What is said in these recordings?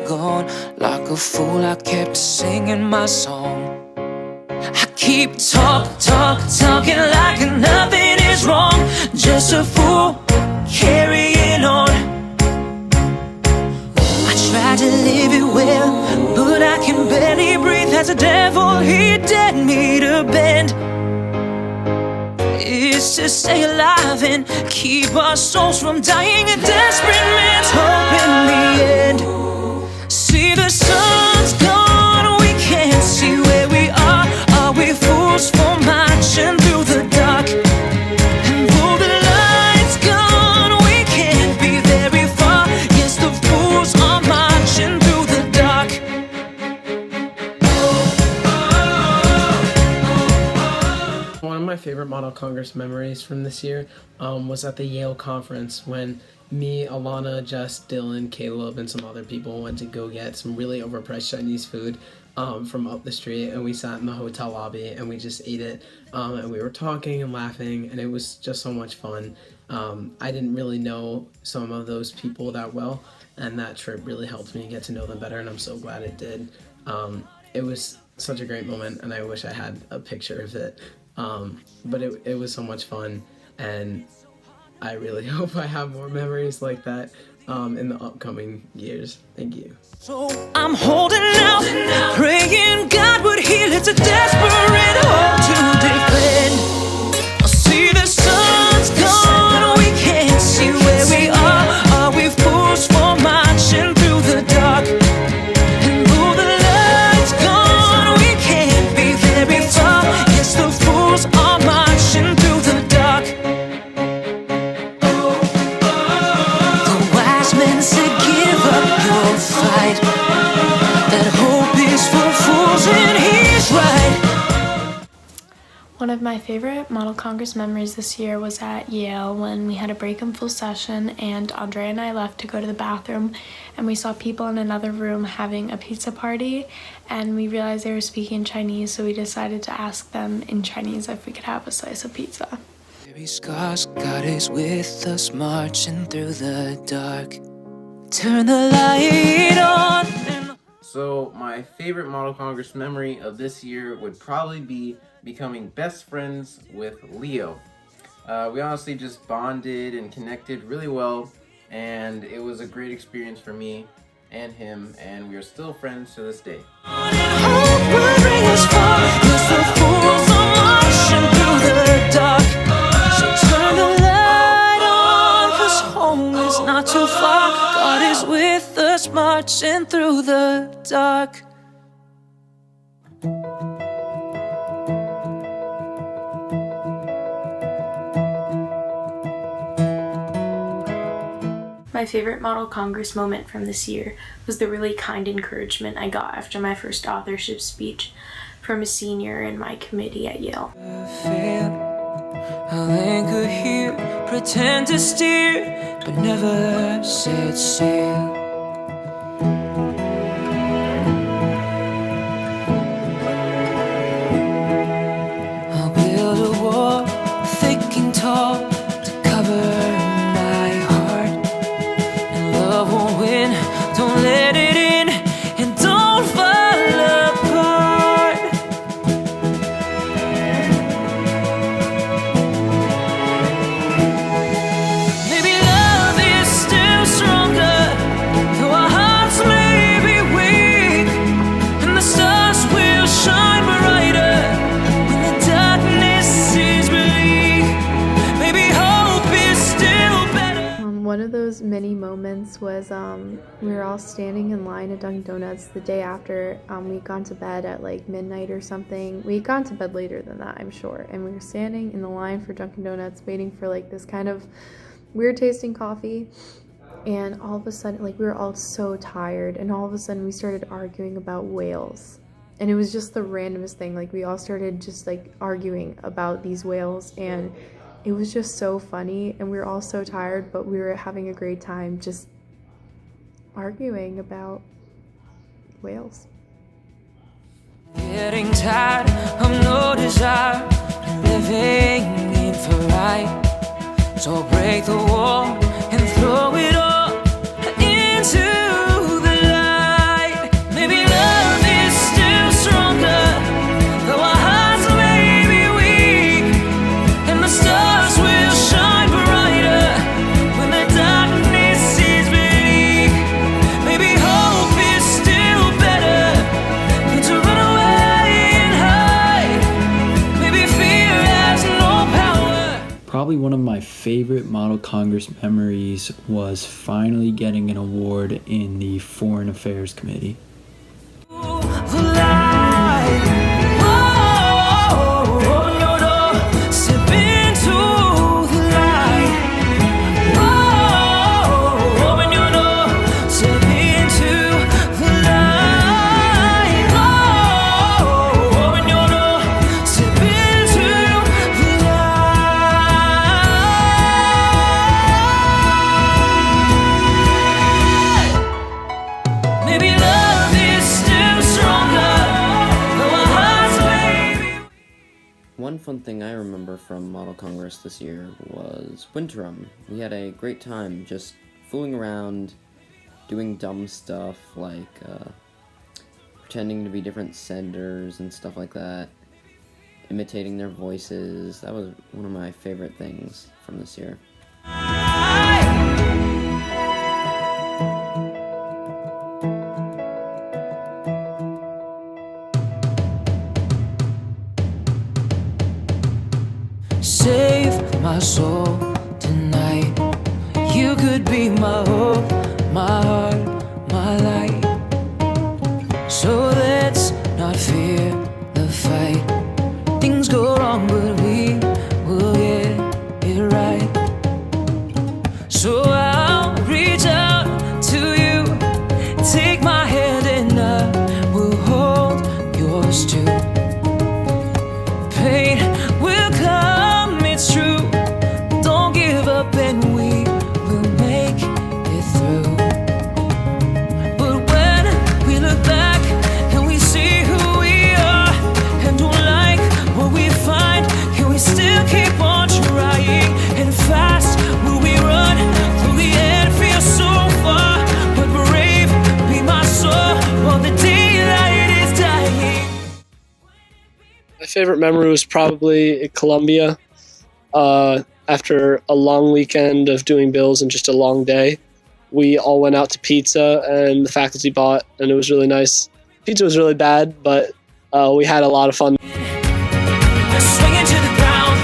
gone. Like a fool, I kept singing my song. I keep talking like nothing is wrong. Just a fool carrying on. I try to live it well, but I can barely breathe. As a devil, he dared me to bend. It's to stay alive and keep our souls from dying. A desperate man's hope in the end. See, the sun's gone, we can't see where we are. Are we fools for marching through the dark? And though the light's gone, we can't be very far. Yes, the fools are marching through the dark. One of my favorite Model Congress memories from this year was at the Yale conference when me, Alana, Jess, Dylan, Caleb, and some other people went to go get some really overpriced Chinese food from up the street, and we sat in the hotel lobby and we just ate it, and we were talking and laughing, and it was just so much fun. I didn't really know some of those people that well, and that trip really helped me get to know them better, and I'm so glad it did. It was such a great moment, and I wish I had a picture of it. But it was so much fun, and I really hope I have more memories like that in the upcoming years. Thank you. So I'm holding out, praying God would heal. It's a desperate hope to defend. I see the sun's gone, we can't see where we are. Are we fools for marching through the dark? And though the light's gone, we can't be very far. Yes, the fools are marching through the dark. The wise men said, give up your fight. That hope is for fools and he's right. One of my favorite Model Congress memories this year was at Yale when we had a break and full session, and Andrea and I left to go to the bathroom, and we saw people in another room having a pizza party, and we realized they were speaking Chinese, so we decided to ask them in Chinese if we could have a slice of pizza. Every scars, God is with us, marching through the dark. Turn the light on. So my favorite Model Congress memory of this year would probably be becoming best friends with Leo. We honestly just bonded and connected really well, and it was a great experience for me and him, and we are still friends to this day. Not too far, God is with us, marching through the dark. My favorite Model Congress moment from this year was the really kind encouragement I got after my first authorship speech from a senior in my committee at Yale. I'll anchor here, pretend to steer, but never set sail. I'll build a wall, thick and tall, to cover my heart. And love won't win, don't let it in, and don't fall apart. Maybe love is still stronger, though our hearts may be weak, and the stars will shine brighter when the darkness is bleak. Maybe hope is still better. One of those many moments was we were all standing in line at Dunkin' Donuts the day after we'd gone to bed at like midnight or something. We'd gone to bed later than that, I'm sure, and we were standing in the line for Dunkin' Donuts waiting for like this kind of weird tasting coffee, and all of a sudden, like, we were all so tired, and all of a sudden we started arguing about whales, and it was just the randomest thing. Like, we all started just like arguing about these whales, and it was just so funny, and we were all so tired, but we were having a great time just arguing about whales. Getting tired of no desire, living in for right. So break the wall and throw it all into the light. probably one of my favorite Model Congress memories was finally getting an award in the Foreign Affairs Committee. One fun thing I remember from Model Congress this year was Winterim. We had a great time just fooling around, doing dumb stuff like pretending to be different senators and stuff like that, imitating their voices. That was one of my favorite things from this year. Save my soul tonight. You could be my hope, my heart, my light. So let's not fear the fight. Things go wrong, but we will get it right. So I'll reach out to you, take my hand and I will hold yours too. Pain will come, it's true. Don't give up and we will make it through. But when we look back and we see who we are and don't like what we find, can we still keep on trying? And fast will we run through the end, feel so far, but brave be my soul while the daylight is dying. My favorite memory was probably at Columbia. After a long weekend of doing bills and just a long day, we all went out to pizza and the faculty bought, and it was really nice. Pizza was really bad, but we had a lot of fun. Swinging to the ground.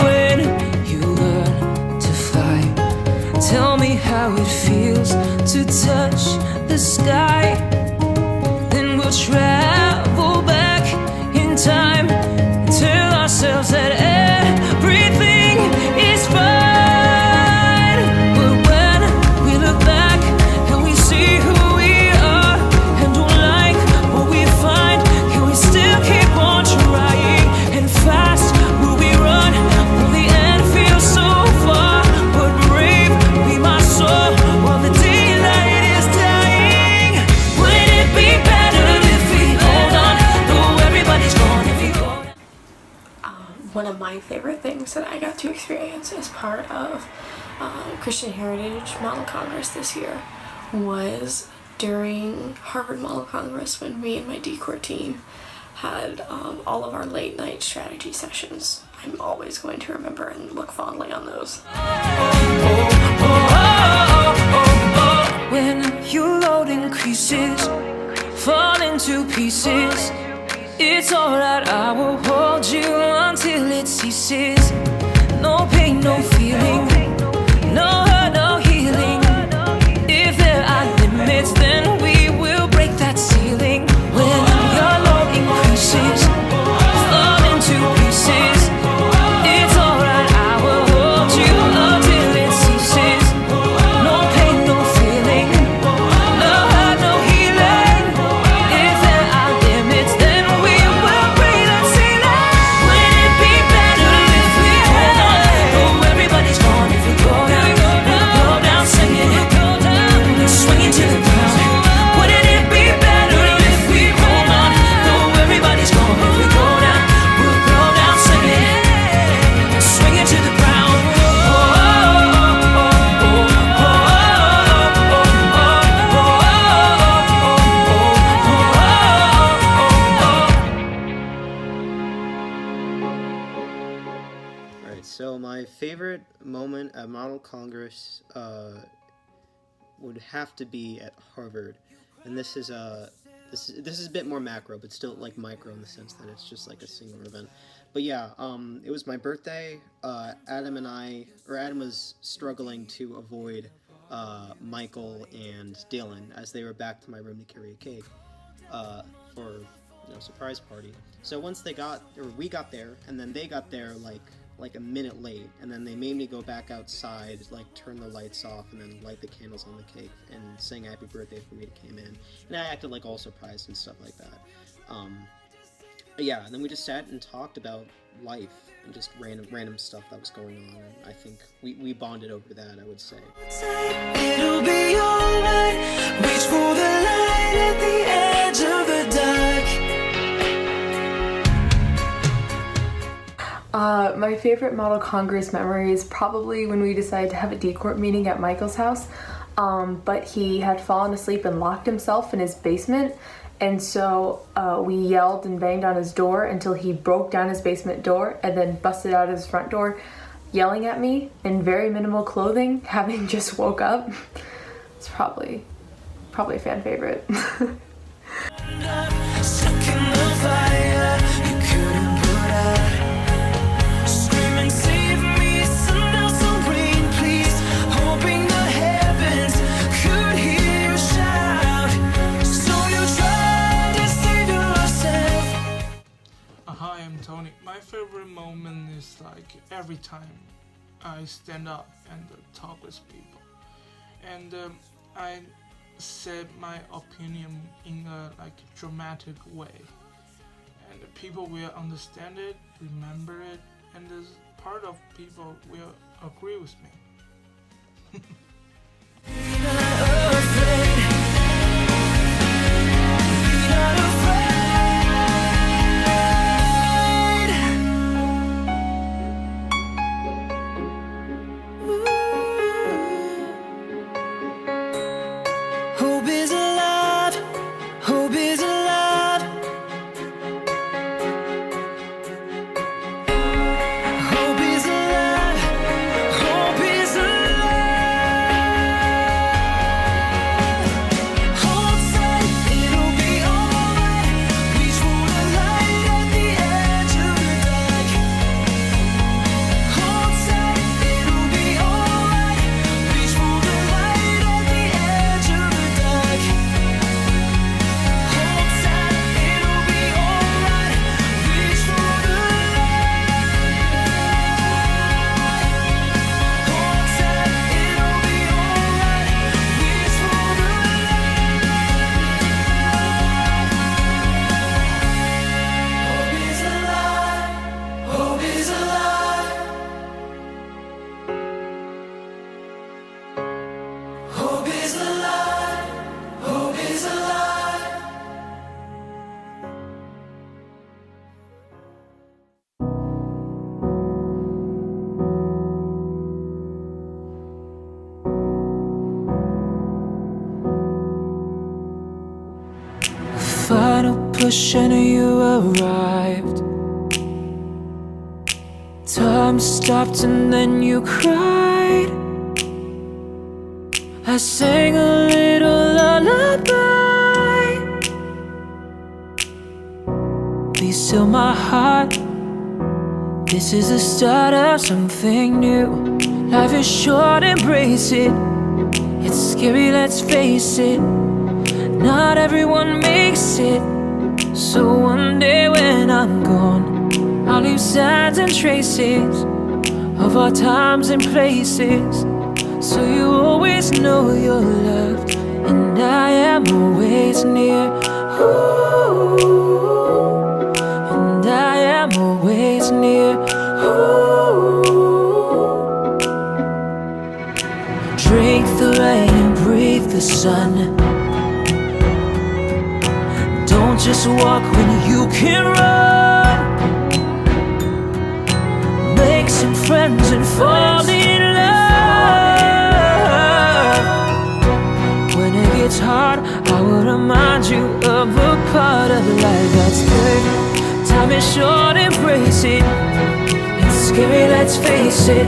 When you learn to fly, tell me how it feels to touch the sky. Then we'll travel back in time, tell ourselves that everything is fine. But when we look back and we see who we are and don't like what we find, can we still keep on trying? And fast will we run till the end feels so far, but brave be my soul while the daylight is dying. Wouldn't it be better if we hold on, though everybody's gone, if we go down? One of my favorite things that I got to experience as part of Christian Heritage Model Congress this year was during Harvard Model Congress, when me and my decor team had all of our late night strategy sessions. I'm always going to remember and look fondly on those. When your load increases, fall into pieces, it's alright, I will hold you until it ceases. No pain, no feeling, no hurt, no healing. If there are limits, then we will break that ceiling. When your load increases, fall into pieces, it's alright, I will hold you until it ceases. No pain, no feeling, no hurt, no healing. If there are limits, then we will break that ceiling. Wouldn't it be better if we hold on, though everybody's gone, if we go down, we'll go down singing it, go down, swinging to the ground. Wouldn't it be better if we hold on, though everybody's gone, if we go down, we'll go down singing it, swinging to the ground. Alright, so my favorite moment at Model Congress would have to be at Harvard, and this is a bit more macro, but still like micro in the sense that it's just like a single event. But yeah, it was my birthday. Adam was struggling to avoid Michael and Dylan as they were back to my room to carry a cake for surprise party. So once we got there, and then they got there like a minute late, and then they made me go back outside, like turn the lights off, and then light the candles on the cake and sing happy birthday for me to come in. And I acted like all surprised and stuff like that. Yeah, and then we just sat and talked about life and just random stuff that was going on, and I think we bonded over that, I would say. It'll be alright. Reach for the light at the edge of the dark. My favorite Model Congress memory is probably when we decided to have a D-Corp meeting at Michael's house, but he had fallen asleep and locked himself in his basement, and so we yelled and banged on his door until he broke down his basement door and then busted out his front door, yelling at me in very minimal clothing, having just woke up. It's probably a fan favorite. Stuck in the fire, you couldn't put out. Screaming, save me, send out some rain, please. Hoping the heavens could hear you shout. So you tried to save yourself. Hi, I'm Tony. My favorite moment is like every time I stand up and talk with people, and I said my opinion in a dramatic way, and people will understand it, remember it, and this part of people will agree with me. Hope is alive, hope is alive. Hope is alive, hope is alive. Hold tight, it'll be alright. Reach for the light at the edge of the dark. Hold tight, it'll be alright. Reach for the light at the edge of the dark. Hold tight, it'll be alright. Reach for the hope is alive, hope is alive. Final push and you arrived. Time stopped and then you cried. I sang a little lullaby. Be still my heart. This is the start of something new. Life is short, embrace it. It's scary, let's face it. Not everyone makes it. So one day when I'm gone, I'll leave signs and traces of our times and places. So you always know you're loved, and I am always near. Ooh, and I am always near. Ooh. Drink the rain and breathe the sun. Don't just walk when you can run. Make some friends and fall in love. When it gets hard, I will remind you of a part of life that's good. Time is short, embrace it. It's scary, let's face it.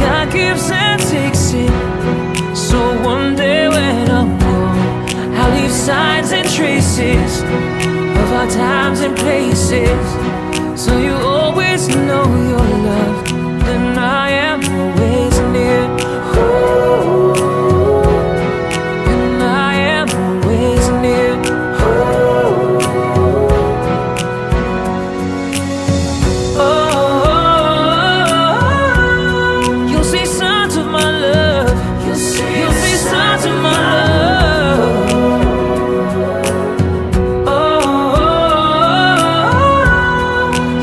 God gives and takes it. So one day when I'm gone, I'll leave signs and traces of our times and places, so you always know your love, and I am always near. Ooh, and I am always near. Ooh, oh, you'll see signs of my love. You'll see signs of my love.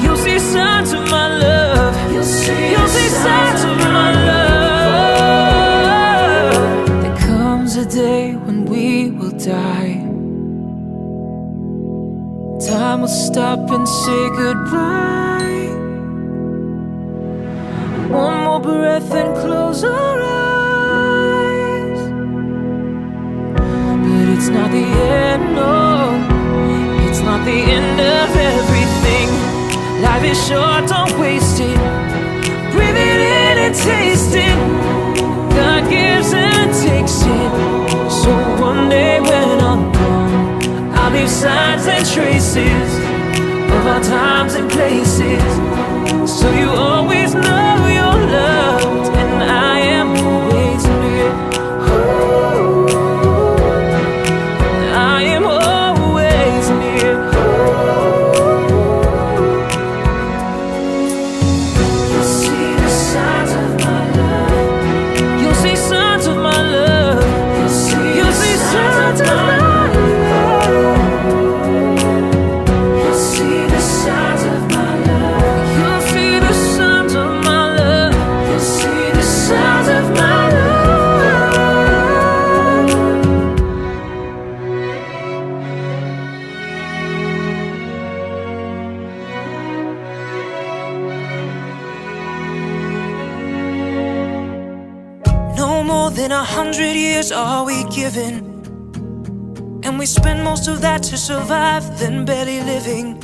You'll see signs of my love. You'll see signs of my love. There comes a day when we will die. Time will stop and say goodbye. One more breath and close our eyes. But it's not the end, no. It's not the end of everything. Life is short, don't waste it. Breathe it in and taste it. God gives and takes it. So one day when I'm gone, I'll leave signs and traces of our times and places, so you always know you're loved, and I am always near. Ooh, I am always near. You'll see the signs of my love. You'll see signs of my love. You'll see signs of my love. You'll see the signs of my love. You'll see the signs of my love. You'll see the signs of my love. No more than 100 years are we given, and we spend most of that to survive, then barely living.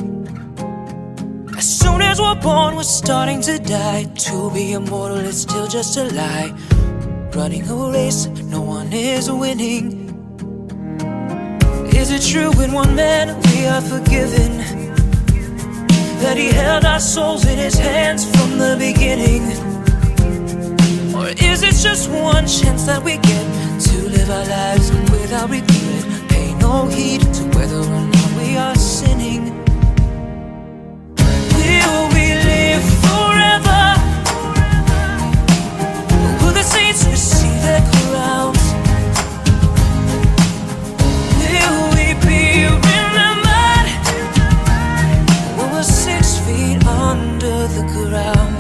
As soon as we're born, we're starting to die. To be immortal is still just a lie. Running a race, no one is winning. Is it true in one man we are forgiven, that he held our souls in his hands from the beginning? Or is it just one chance that we get to live our lives without regret? Pay no heed to whether or not we are sinning. Will we live forever? Will the saints receive their crowns? Will we be remembered when we're 6 feet under the ground?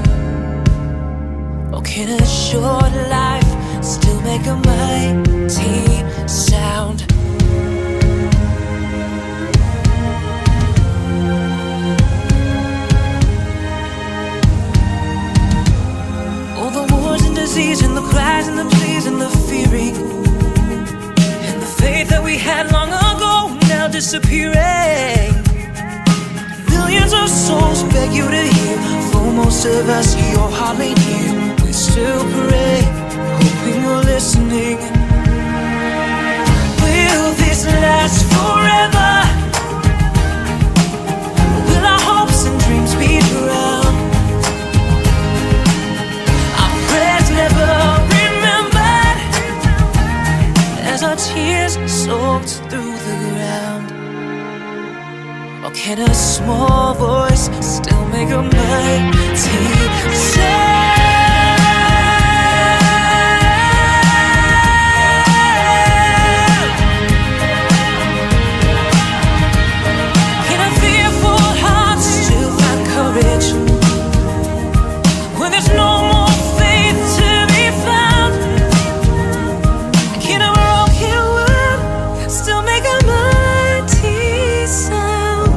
Or can a short life still make a mighty sound? All the wars and disease and the cries and the pleas and the fearing, and the faith that we had long ago now disappearing. Millions of souls beg you to hear. For most of us, you're hardly near. We still pray, hoping you're listening. Will this last forever? Will our hopes and dreams be drowned? Our prayers never remembered, as our tears soaked through the ground. Or can a small voice still make a mighty sound? Can a fearful heart still find courage when there's no more faith to be found? Can a broken world still make a mighty sound?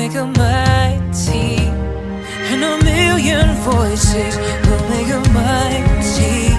make a mighty, and a million voices will make a mighty.